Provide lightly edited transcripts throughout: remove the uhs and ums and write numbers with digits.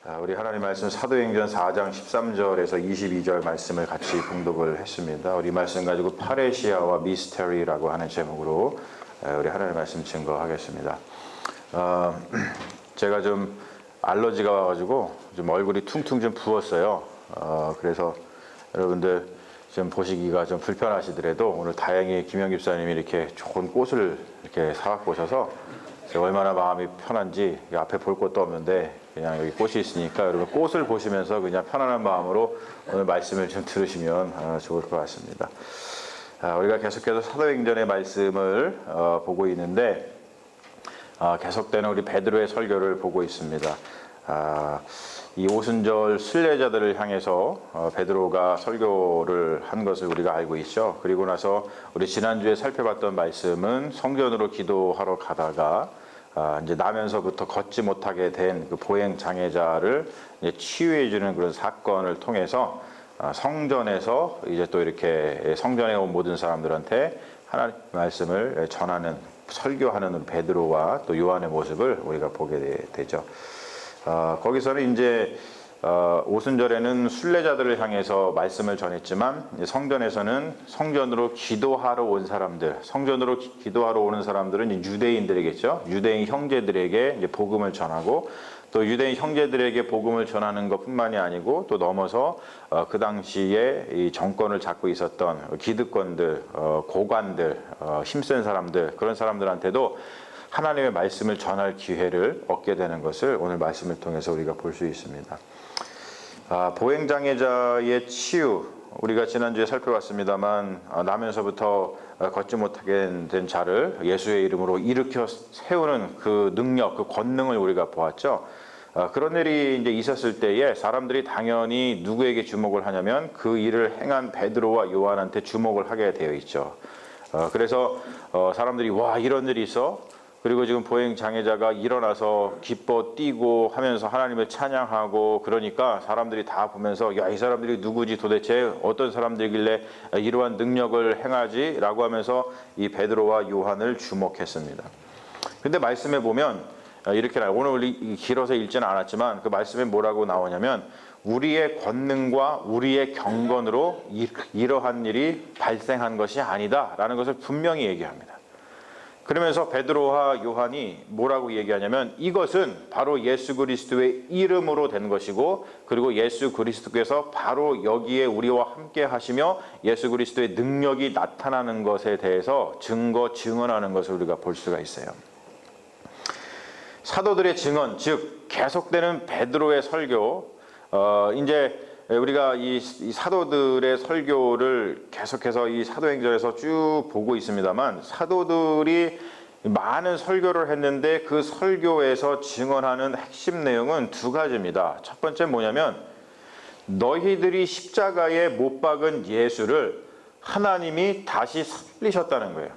우리 하나님 말씀 사도행전 4장 13절에서 22절 말씀을 같이 봉독을 했습니다. 우리 말씀 가지고 파레시아와 미스테리라고 하는 제목으로 우리 하나님 말씀 증거하겠습니다. 제가 좀 알러지가 와가지고 좀 얼굴이 퉁퉁 좀 부었어요. 그래서 여러분들 좀 보시기가 좀 불편하시더라도 오늘 다행히 김영 집사님이 이렇게 좋은 꽃을 이렇게 사갖고 오셔서 제가 얼마나 마음이 편한지 앞에 볼 것도 없는데 그냥 여기 꽃이 있으니까 여러분 꽃을 보시면서 그냥 편안한 마음으로 오늘 말씀을 좀 들으시면 좋을 것 같습니다. 우리가 계속해서 사도행전의 말씀을 보고 있는데 계속되는 우리 베드로의 설교를 보고 있습니다. 이 오순절 순례자들을 향해서 베드로가 설교를 한 것을 우리가 알고 있죠. 그리고 나서 우리 지난주에 살펴봤던 말씀은 성전으로 기도하러 가다가 이제 나면서부터 걷지 못하게 된 그 보행 장애자를 치유해 주는 그런 사건을 통해서 성전에서 이제 또 이렇게 성전에 온 모든 사람들한테 하나님의 말씀을 전하는 설교하는 베드로와 또 요한의 모습을 우리가 보게 되죠. 거기서는 이제 오순절에는 순례자들을 향해서 말씀을 전했지만 성전에서는 성전으로 기도하러 온 사람들, 성전으로 기도하러 오는 사람들은 이제 유대인들이겠죠. 유대인 형제들에게 이제 복음을 전하고 또 유대인 형제들에게 복음을 전하는 것뿐만이 아니고 또 넘어서 그 당시에 이 정권을 잡고 있었던 기득권들, 고관들, 힘센 사람들, 그런 사람들한테도 하나님의 말씀을 전할 기회를 얻게 되는 것을 오늘 말씀을 통해서 우리가 볼 수 있습니다. 보행장애자의 치유, 우리가 지난주에 살펴봤습니다만 나면서부터 걷지 못하게 된 자를 예수의 이름으로 일으켜 세우는 그 능력, 그 권능을 우리가 보았죠. 그런 일이 이제 있었을 때에 사람들이 당연히 누구에게 주목을 하냐면 그 일을 행한 베드로와 요한한테 주목을 하게 되어 있죠. 그래서 사람들이 와, 이런 일이 있어? 그리고 지금 보행 장애자가 일어나서 기뻐 뛰고 하면서 하나님을 찬양하고 그러니까 사람들이 다 보면서 야, 이 사람들이 누구지, 도대체 어떤 사람들이길래 이러한 능력을 행하지? 라고 하면서 이 베드로와 요한을 주목했습니다. 근데 말씀에 보면 이렇게 나와요. 오늘 우리 길어서 읽지는 않았지만 그 말씀에 뭐라고 나오냐면 우리의 권능과 우리의 경건으로 이러한 일이 발생한 것이 아니다 라는 것을 분명히 얘기합니다. 그러면서 베드로와 요한이 뭐라고 얘기하냐면 이것은 바로 예수 그리스도의 이름으로 된 것이고 그리고 예수 그리스도께서 바로 여기에 우리와 함께 하시며 예수 그리스도의 능력이 나타나는 것에 대해서 증언하는 것을 우리가 볼 수가 있어요. 사도들의 증언, 즉 계속되는 베드로의 설교, 이제 우리가 이 사도들의 설교를 계속해서 이 사도행전에서 쭉 보고 있습니다만 사도들이 많은 설교를 했는데 그 설교에서 증언하는 핵심 내용은 두 가지입니다. 첫 번째 뭐냐면 너희들이 십자가에 못 박은 예수를 하나님이 다시 살리셨다는 거예요.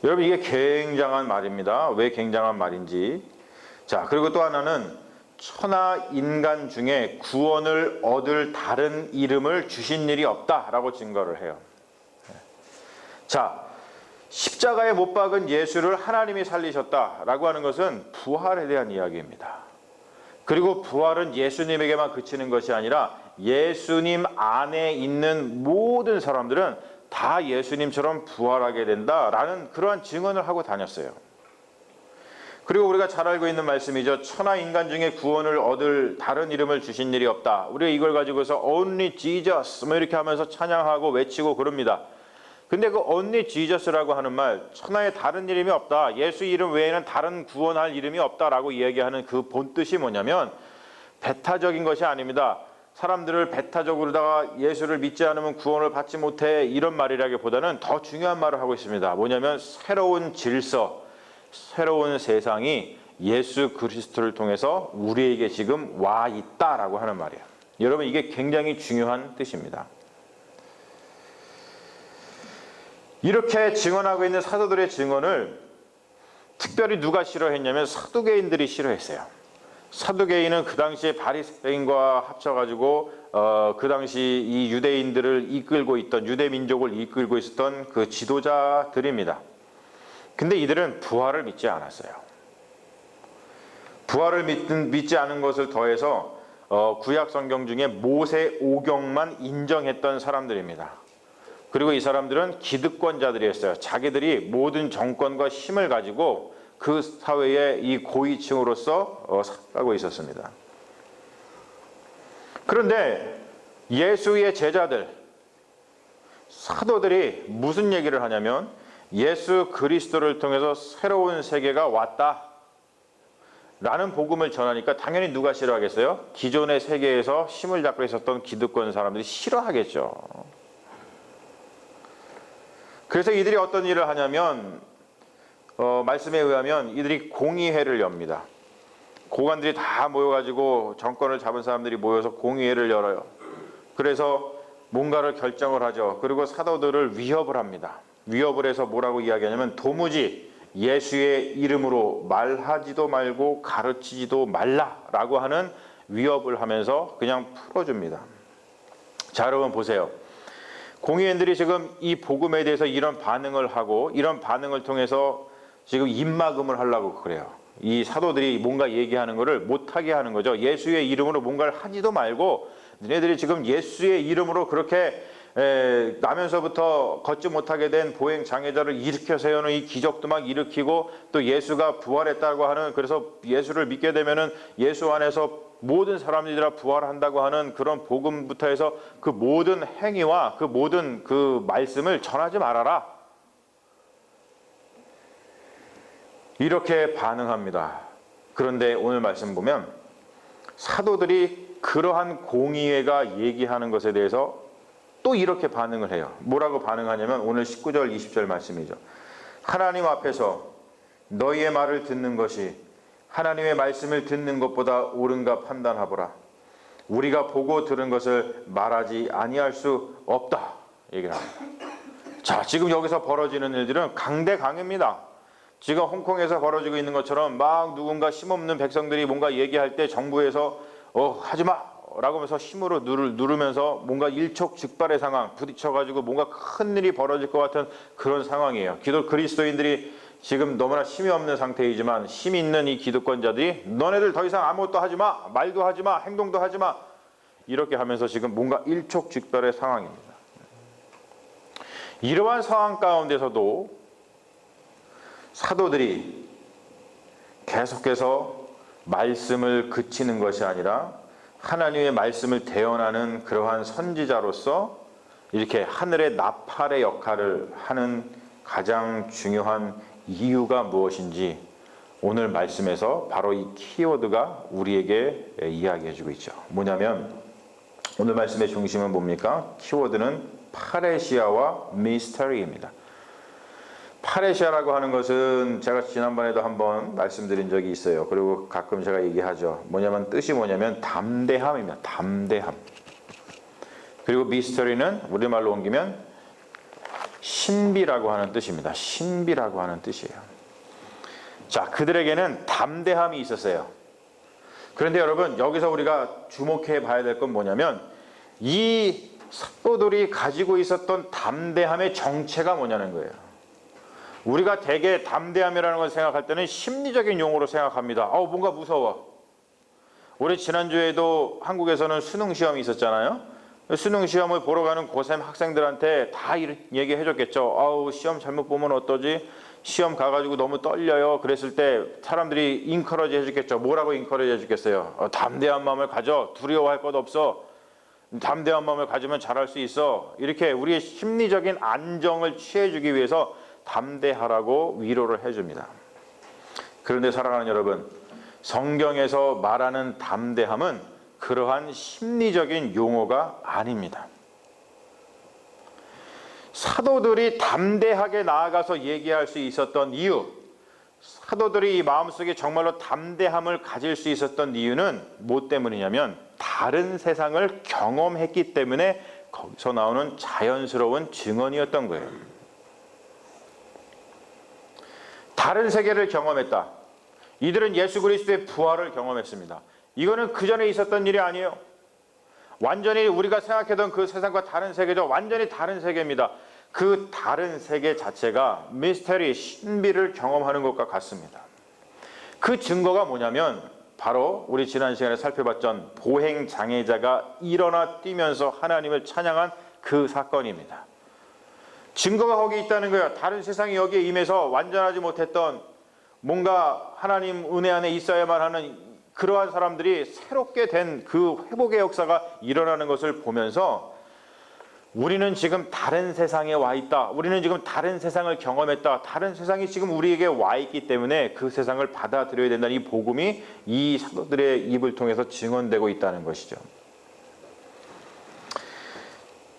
여러분, 이게 굉장한 말입니다. 왜 굉장한 말인지. 자, 그리고 또 하나는 천하 인간 중에 구원을 얻을 다른 이름을 주신 일이 없다라고 증거를 해요. 자, 십자가에 못 박은 예수를 하나님이 살리셨다라고 하는 것은 부활에 대한 이야기입니다. 그리고 부활은 예수님에게만 그치는 것이 아니라 예수님 안에 있는 모든 사람들은 다 예수님처럼 부활하게 된다라는 그러한 증언을 하고 다녔어요. 그리고 우리가 잘 알고 있는 말씀이죠. 천하 인간 중에 구원을 얻을 다른 이름을 주신 일이 없다. 우리가 이걸 가지고서 Only Jesus 뭐 이렇게 하면서 찬양하고 외치고 그럽니다. 근데 그 Only Jesus라고 하는 말, 천하에 다른 이름이 없다. 예수 이름 외에는 다른 구원할 이름이 없다라고 이야기하는 그 본뜻이 뭐냐면 배타적인 것이 아닙니다. 사람들을 배타적으로다가 예수를 믿지 않으면 구원을 받지 못해 이런 말이라기보다는 더 중요한 말을 하고 있습니다. 뭐냐면 새로운 질서, 새로운 세상이 예수 그리스도를 통해서 우리에게 지금 와 있다라고 하는 말이에요. 여러분, 이게 굉장히 중요한 뜻입니다. 이렇게 증언하고 있는 사도들의 증언을 특별히 누가 싫어했냐면 사두개인들이 싫어했어요. 사두개인은 그 당시에 바리새인과 합쳐가지고 그 당시 이 유대인들을 이끌고 있던, 유대 민족을 이끌고 있었던 그 지도자들입니다. 근데 이들은 부활을 믿지 않았어요. 부활을 믿지 않은 것을 더해서 구약 성경 중에 모세 오경만 인정했던 사람들입니다. 그리고 이 사람들은 기득권자들이었어요. 자기들이 모든 정권과 힘을 가지고 그 사회의 이 고위층으로서 살아가고 있었습니다. 그런데 예수의 제자들, 사도들이 무슨 얘기를 하냐면 예수 그리스도를 통해서 새로운 세계가 왔다 라는 복음을 전하니까 당연히 누가 싫어하겠어요? 기존의 세계에서 힘을 잡고 있었던 기득권 사람들이 싫어하겠죠. 그래서 이들이 어떤 일을 하냐면 말씀에 의하면 이들이 공의회를 엽니다. 고관들이 다 모여가지고 정권을 잡은 사람들이 모여서 공의회를 열어요. 그래서 뭔가를 결정을 하죠. 그리고 사도들을 위협을 합니다. 위협을 해서 뭐라고 이야기하냐면 도무지 예수의 이름으로 말하지도 말고 가르치지도 말라라고 하는 위협을 하면서 그냥 풀어줍니다. 자, 여러분 보세요. 공의원들이 지금 이 복음에 대해서 이런 반응을 하고 이런 반응을 통해서 지금 입막음을 하려고 그래요. 이 사도들이 뭔가 얘기하는 것을 못하게 하는 거죠. 예수의 이름으로 뭔가를 하지도 말고 너네들이 지금 예수의 이름으로 그렇게 나면서부터 걷지 못하게 된 보행 장애자를 일으켜 세우는 이 기적도 막 일으키고 또 예수가 부활했다고 하는, 그래서 예수를 믿게 되면은 예수 안에서 모든 사람들이 다 부활한다고 하는 그런 복음부터 해서 그 모든 행위와 그 모든 그 말씀을 전하지 말아라. 이렇게 반응합니다. 그런데 오늘 말씀 보면 사도들이 그러한 공의회가 얘기하는 것에 대해서 또 이렇게 반응을 해요. 뭐라고 반응하냐면 오늘 19절 20절 말씀이죠. 하나님 앞에서 너희의 말을 듣는 것이 하나님의 말씀을 듣는 것보다 옳은가 판단하보라. 우리가 보고 들은 것을 말하지 아니할 수 없다. 얘기를 합니다. 자, 지금 여기서 벌어지는 일들은 강대강입니다. 지금 홍콩에서 벌어지고 있는 것처럼 막 누군가 힘없는 백성들이 뭔가 얘기할 때 정부에서 하지마 라고 하면서 힘으로 누르면서 뭔가 일촉즉발의 상황, 부딪혀가지고 뭔가 큰 일이 벌어질 것 같은 그런 상황이에요. 그리스도인들이 지금 너무나 힘이 없는 상태이지만 힘이 있는 이 기득권자들이 너네들 더 이상 아무것도 하지마, 말도 하지마, 행동도 하지마 이렇게 하면서 지금 뭔가 일촉즉발의 상황입니다. 이러한 상황 가운데서도 사도들이 계속해서 말씀을 그치는 것이 아니라 하나님의 말씀을 대언하는 그러한 선지자로서 이렇게 하늘의 나팔의 역할을 하는 가장 중요한 이유가 무엇인지 오늘 말씀에서 바로 이 키워드가 우리에게 이야기해주고 있죠. 뭐냐면 오늘 말씀의 중심은 뭡니까? 키워드는 파레시아와 미스터리입니다. 파레시아라고 하는 것은 제가 지난번에도 한번 말씀드린 적이 있어요. 그리고 가끔 제가 얘기하죠. 뜻이 뭐냐면 담대함입니다. 담대함. 그리고 미스터리는 우리말로 옮기면 신비라고 하는 뜻입니다. 신비라고 하는 뜻이에요. 자, 그들에게는 담대함이 있었어요. 그런데 여러분, 여기서 우리가 주목해 봐야 될 건 뭐냐면 이 사도들이 가지고 있었던 담대함의 정체가 뭐냐는 거예요. 우리가 대개 담대함이라는 걸 생각할 때는 심리적인 용어로 생각합니다. 뭔가 무서워. 우리 지난주에도 한국에서는 수능 시험이 있었잖아요. 수능 시험을 보러 가는 고3 학생들한테 다 얘기해 줬겠죠. 시험 잘못 보면 어떠지? 시험 가가지고 너무 떨려요. 그랬을 때 사람들이 인커러지 해주겠죠. 뭐라고 인커러지 해주겠어요? 담대한 마음을 가져. 두려워할 것 없어. 담대한 마음을 가지면 잘할 수 있어. 이렇게 우리의 심리적인 안정을 취해주기 위해서 담대하라고 위로를 해줍니다. 그런데 사랑하는 여러분, 성경에서 말하는 담대함은 그러한 심리적인 용어가 아닙니다. 사도들이 담대하게 나아가서 얘기할 수 있었던 이유, 사도들이 이 마음속에 정말로 담대함을 가질 수 있었던 이유는 뭐 때문이냐면 다른 세상을 경험했기 때문에 거기서 나오는 자연스러운 증언이었던 거예요. 다른 세계를 경험했다. 이들은 예수 그리스도의 부활을 경험했습니다. 이거는 그 전에 있었던 일이 아니에요. 완전히 우리가 생각했던 그 세상과 다른 세계죠. 완전히 다른 세계입니다. 그 다른 세계 자체가 미스터리, 신비를 경험하는 것과 같습니다. 그 증거가 뭐냐면 바로 우리 지난 시간에 살펴봤던 보행장애자가 일어나 뛰면서 하나님을 찬양한 그 사건입니다. 증거가 거기 있다는 거예요. 다른 세상이 여기에 임해서 완전하지 못했던 뭔가 하나님 은혜 안에 있어야만 하는 그러한 사람들이 새롭게 된 그 회복의 역사가 일어나는 것을 보면서 우리는 지금 다른 세상에 와 있다. 우리는 지금 다른 세상을 경험했다. 다른 세상이 지금 우리에게 와 있기 때문에 그 세상을 받아들여야 된다는 이 복음이 이 사도들의 입을 통해서 증언되고 있다는 것이죠.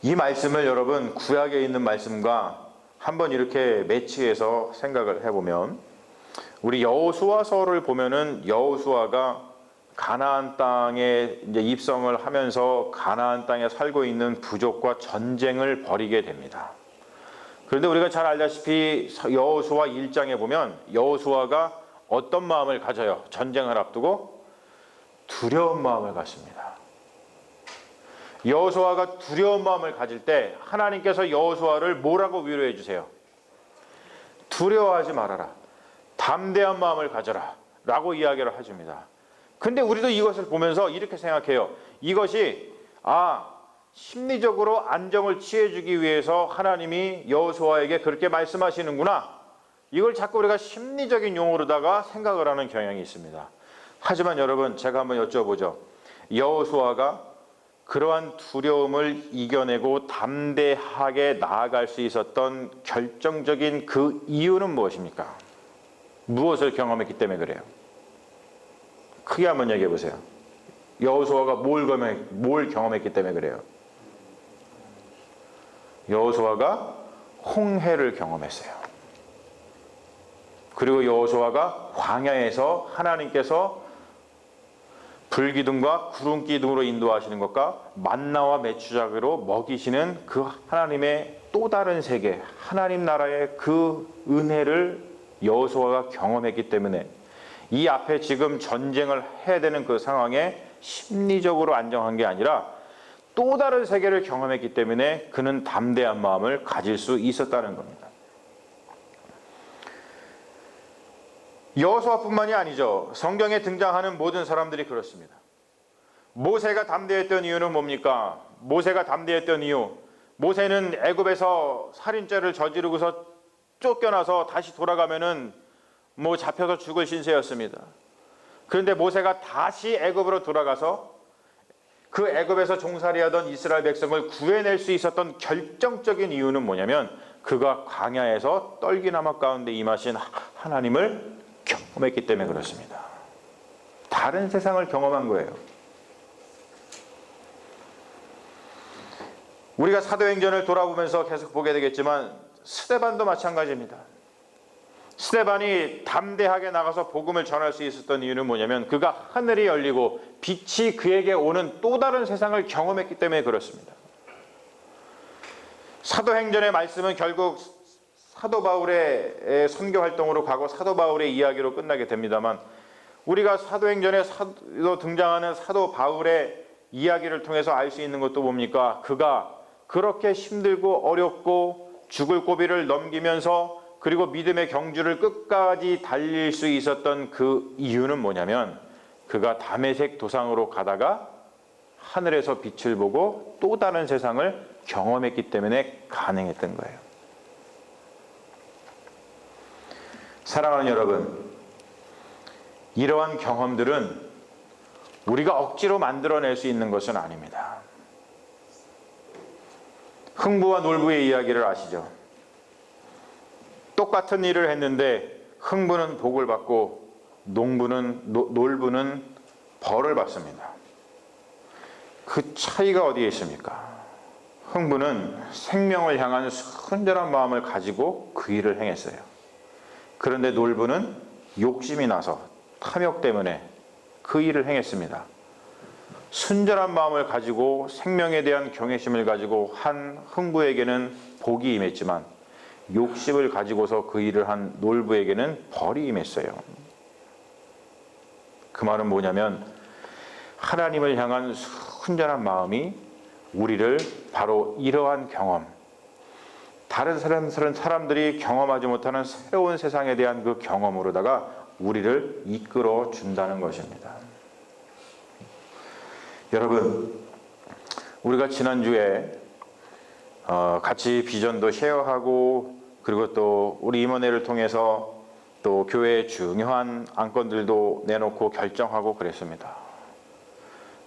이 말씀을 여러분 구약에 있는 말씀과 한번 이렇게 매치해서 생각을 해보면 우리 여호수아서를 보면은 여호수아가 가나안 땅에 이제 입성을 하면서 가나안 땅에 살고 있는 부족과 전쟁을 벌이게 됩니다. 그런데 우리가 잘 알다시피 여호수아 1장에 보면 여호수아가 어떤 마음을 가져요? 전쟁을 앞두고 두려운 마음을 갖습니다. 여호수아가 두려운 마음을 가질 때 하나님께서 여호수아를 뭐라고 위로해 주세요? 두려워하지 말아라. 담대한 마음을 가져라. 라고 이야기를 해줍니다. 근데 우리도 이것을 보면서 이렇게 생각해요. 이것이 심리적으로 안정을 취해주기 위해서 하나님이 여호수아에게 그렇게 말씀하시는구나. 이걸 자꾸 우리가 심리적인 용어로다가 생각을 하는 경향이 있습니다. 하지만 여러분 제가 한번 여쭤보죠. 여호수아가 그러한 두려움을 이겨내고 담대하게 나아갈 수 있었던 결정적인 그 이유는 무엇입니까? 무엇을 경험했기 때문에 그래요? 크게 한번 얘기해 보세요. 여호수아가 뭘 경험했기 때문에 그래요? 여호수아가 홍해를 경험했어요. 그리고 여호수아가 광야에서 하나님께서 불기둥과 구름기둥으로 인도하시는 것과 만나와 메추자기로 먹이시는 그 하나님의 또 다른 세계, 하나님 나라의 그 은혜를 여호수아가 경험했기 때문에 이 앞에 지금 전쟁을 해야 되는 그 상황에 심리적으로 안정한 게 아니라 또 다른 세계를 경험했기 때문에 그는 담대한 마음을 가질 수 있었다는 겁니다. 여호수아뿐만이 아니죠. 성경에 등장하는 모든 사람들이 그렇습니다. 모세가 담대했던 이유는 뭡니까? 모세가 담대했던 이유, 모세는 애굽에서 살인죄를 저지르고서 쫓겨나서 다시 돌아가면은 잡혀서 죽을 신세였습니다. 그런데 모세가 다시 애굽으로 돌아가서 그 애굽에서 종살이하던 이스라엘 백성을 구해낼 수 있었던 결정적인 이유는 뭐냐면 그가 광야에서 떨기나무 가운데 임하신 하나님을 경험했기 때문에 그렇습니다. 다른 세상을 경험한 거예요. 우리가 사도행전을 돌아보면서 계속 보게 되겠지만 스데반도 마찬가지입니다. 스데반이 담대하게 나가서 복음을 전할 수 있었던 이유는 뭐냐면 그가 하늘이 열리고 빛이 그에게 오는 또 다른 세상을 경험했기 때문에 그렇습니다. 사도행전의 말씀은 결국 사도 바울의 선교 활동으로 가고 사도 바울의 이야기로 끝나게 됩니다만 우리가 사도행전에 등장하는 사도 바울의 이야기를 통해서 알 수 있는 것도 뭡니까? 그가 그렇게 힘들고 어렵고 죽을 고비를 넘기면서 그리고 믿음의 경주를 끝까지 달릴 수 있었던 그 이유는 뭐냐면 그가 다메섹 도상으로 가다가 하늘에서 빛을 보고 또 다른 세상을 경험했기 때문에 가능했던 거예요. 사랑하는 여러분, 이러한 경험들은 우리가 억지로 만들어낼 수 있는 것은 아닙니다. 흥부와 놀부의 이야기를 아시죠? 똑같은 일을 했는데 흥부는 복을 받고 놀부는 벌을 받습니다. 그 차이가 어디에 있습니까? 흥부는 생명을 향한 순전한 마음을 가지고 그 일을 행했어요. 그런데 놀부는 욕심이 나서 탐욕 때문에 그 일을 행했습니다. 순전한 마음을 가지고 생명에 대한 경외심을 가지고 한 흥부에게는 복이 임했지만 욕심을 가지고서 그 일을 한 놀부에게는 벌이 임했어요. 그 말은 뭐냐면 하나님을 향한 순전한 마음이 우리를 바로 이러한 경험, 다른 사람들이 경험하지 못하는 새로운 세상에 대한 그 경험으로다가 우리를 이끌어 준다는 것입니다. 여러분, 우리가 지난주에 같이 비전도 쉐어하고, 그리고 또 우리 임원회를 통해서 또 교회의 중요한 안건들도 내놓고 결정하고 그랬습니다.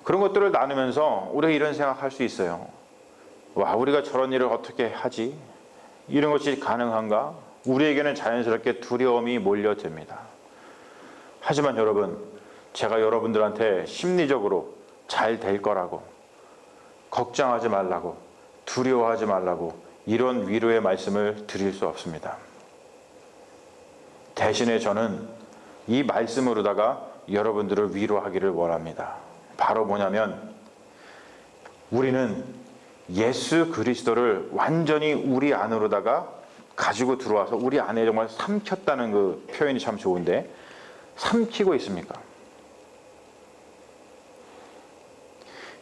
그런 것들을 나누면서 우리가 이런 생각할 수 있어요. 와, 우리가 저런 일을 어떻게 하지? 이런 것이 가능한가? 우리에게는 자연스럽게 두려움이 몰려듭니다. 하지만 여러분, 제가 여러분들한테 심리적으로 잘 될 거라고, 걱정하지 말라고, 두려워하지 말라고 이런 위로의 말씀을 드릴 수 없습니다. 대신에 저는 이 말씀으로다가 여러분들을 위로하기를 원합니다. 바로 뭐냐면, 우리는 예수 그리스도를 완전히 우리 안으로다가 가지고 들어와서 우리 안에 정말 삼켰다는 그 표현이 참 좋은데, 삼키고 있습니까?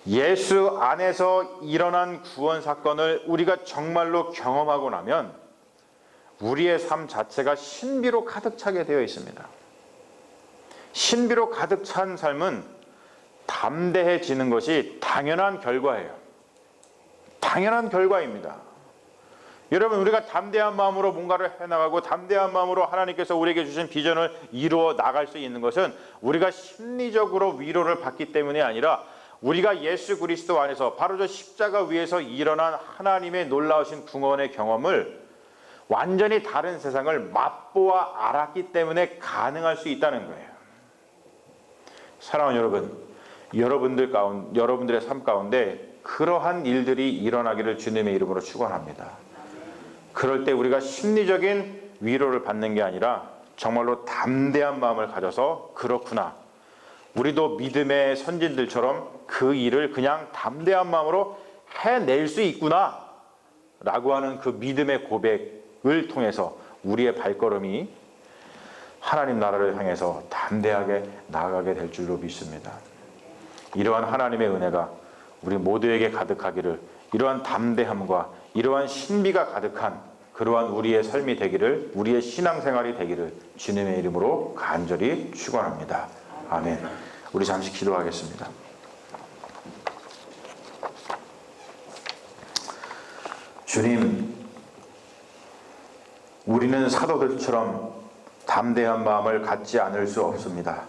예수 안에서 일어난 구원 사건을 우리가 정말로 경험하고 나면 우리의 삶 자체가 신비로 가득 차게 되어 있습니다. 신비로 가득 찬 삶은 담대해지는 것이 당연한 결과예요. 당연한 결과입니다. 여러분, 우리가 담대한 마음으로 뭔가를 해나가고 담대한 마음으로 하나님께서 우리에게 주신 비전을 이루어 나갈 수 있는 것은 우리가 심리적으로 위로를 받기 때문이 아니라 우리가 예수 그리스도 안에서 바로 저 십자가 위에서 일어난 하나님의 놀라우신 구원의 경험을 완전히 다른 세상을 맛보아 알았기 때문에 가능할 수 있다는 거예요. 사랑하는 여러분, 여러분들의 삶 가운데 그러한 일들이 일어나기를 주님의 이름으로 축원합니다. 그럴 때 우리가 심리적인 위로를 받는 게 아니라 정말로 담대한 마음을 가져서, 그렇구나, 우리도 믿음의 선진들처럼 그 일을 그냥 담대한 마음으로 해낼 수 있구나 라고 하는 그 믿음의 고백을 통해서 우리의 발걸음이 하나님 나라를 향해서 담대하게 나아가게 될 줄로 믿습니다. 이러한 하나님의 은혜가 우리 모두에게 가득하기를, 이러한 담대함과 이러한 신비가 가득한 그러한 우리의 삶이 되기를, 우리의 신앙생활이 되기를 주님의 이름으로 간절히 축원합니다. 아멘. 우리 잠시 기도하겠습니다. 주님, 우리는 사도들처럼 담대한 마음을 갖지 않을 수 없습니다.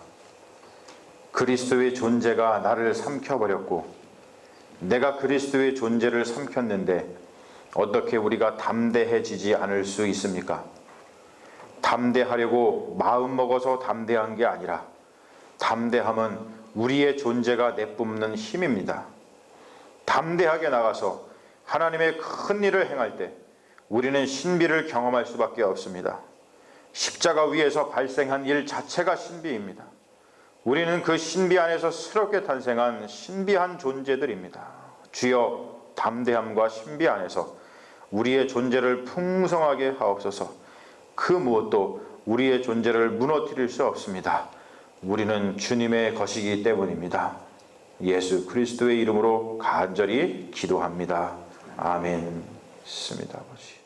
그리스도의 존재가 나를 삼켜버렸고 내가 그리스도의 존재를 삼켰는데 어떻게 우리가 담대해지지 않을 수 있습니까? 담대하려고 마음먹어서 담대한 게 아니라 담대함은 우리의 존재가 내뿜는 힘입니다. 담대하게 나가서 하나님의 큰 일을 행할 때 우리는 신비를 경험할 수밖에 없습니다. 십자가 위에서 발생한 일 자체가 신비입니다. 우리는 그 신비 안에서 새롭게 탄생한 신비한 존재들입니다. 주여, 담대함과 신비 안에서 우리의 존재를 풍성하게 하옵소서. 그 무엇도 우리의 존재를 무너뜨릴 수 없습니다. 우리는 주님의 것이기 때문입니다. 예수 그리스도의 이름으로 간절히 기도합니다. 아멘. 있습니다, 아버지.